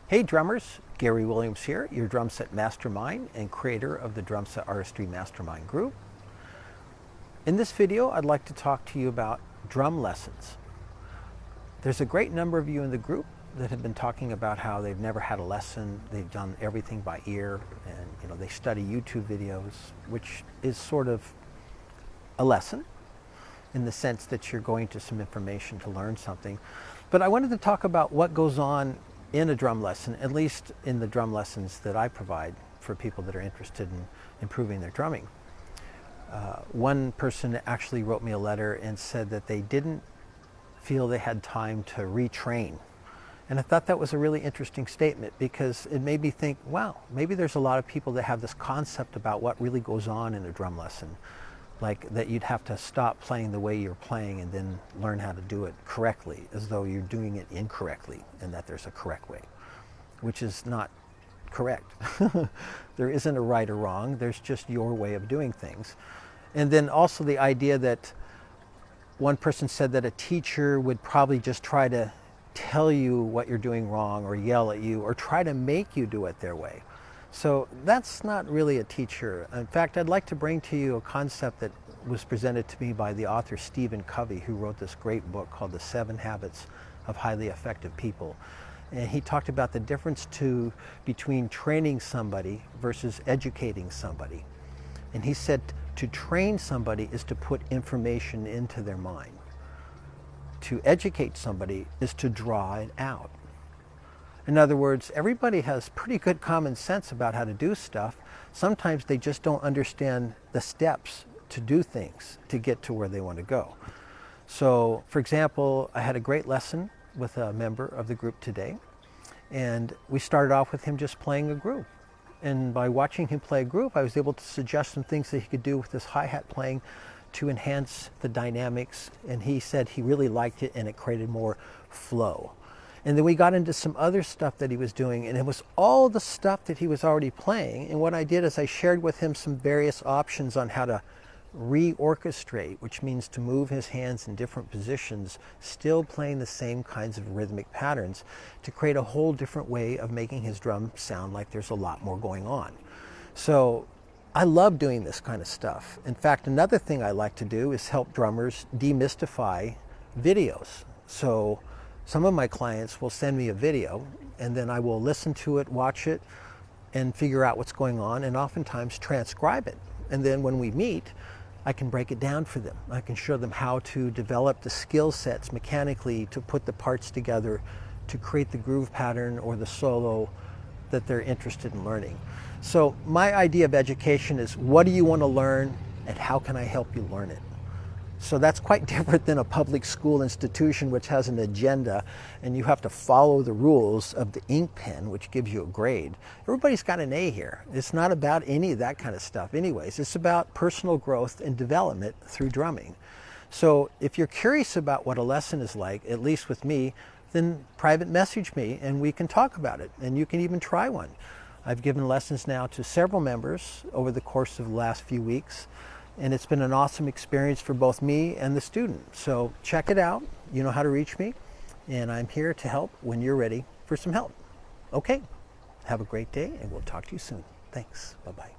Hey drummers, Garey Williams here, your Drumset mastermind and creator of the Drumset Artistry Mastermind group. In this video, I'd like to talk to you about drum lessons. There's a great number of you in the group that have been talking about how they've never had a lesson, they've done everything by ear, and they study YouTube videos, which is sort of a lesson in the sense that you're going to some information to learn something. But I wanted to talk about what goes on in a drum lesson, at least in the drum lessons that I provide for people that are interested in improving their drumming. One person actually wrote me a letter and said that they didn't feel they had time to retrain. And I thought that was a really interesting statement because it made me think, wow, maybe there's a lot of people that have this concept about what really goes on in a drum lesson. Like that you'd have to stop playing the way you're playing and then learn how to do it correctly, as though you're doing it incorrectly and that there's a correct way, which is not correct. There isn't a right or wrong, there's just your way of doing things. And then also the idea that one person said that a teacher would probably just try to tell you what you're doing wrong or yell at you or try to make you do it their way. So that's not really a teacher. In fact, I'd like to bring to you a concept that was presented to me by the author Stephen Covey, who wrote this great book called The 7 Habits of Highly Effective People. And he talked about the difference between training somebody versus educating somebody. And he said to train somebody is to put information into their mind. To educate somebody is to draw it out. In other words, everybody has pretty good common sense about how to do stuff. Sometimes they just don't understand the steps to do things to get to where they want to go. So, for example, I had a great lesson with a member of the group today, and we started off with him just playing a groove. And by watching him play a groove, I was able to suggest some things that he could do with his hi-hat playing to enhance the dynamics, and he said he really liked it and it created more flow. And then we got into some other stuff that he was doing, and it was all the stuff that he was already playing. And what I did is I shared with him some various options on how to reorchestrate, which means to move his hands in different positions, still playing the same kinds of rhythmic patterns to create a whole different way of making his drum sound like there's a lot more going on. So I love doing this kind of stuff. In fact, another thing I like to do is help drummers demystify videos. So some of my clients will send me a video and then I will listen to it, watch it, and figure out what's going on, and oftentimes transcribe it. And then when we meet, I can break it down for them. I can show them how to develop the skill sets mechanically to put the parts together to create the groove pattern or the solo that they're interested in learning. So my idea of education is, what do you want to learn and how can I help you learn it? So that's quite different than a public school institution which has an agenda and you have to follow the rules of the ink pen, which gives you a grade. Everybody's got an A here. It's not about any of that kind of stuff anyways. It's about personal growth and development through drumming. So if you're curious about what a lesson is like, at least with me, then private message me and we can talk about it, and you can even try one. I've given lessons now to several members over the course of the last few weeks, and it's been an awesome experience for both me and the student. So check it out. You know how to reach me, and I'm here to help when you're ready for some help. Okay, have a great day, and we'll talk to you soon. Thanks. Bye-bye.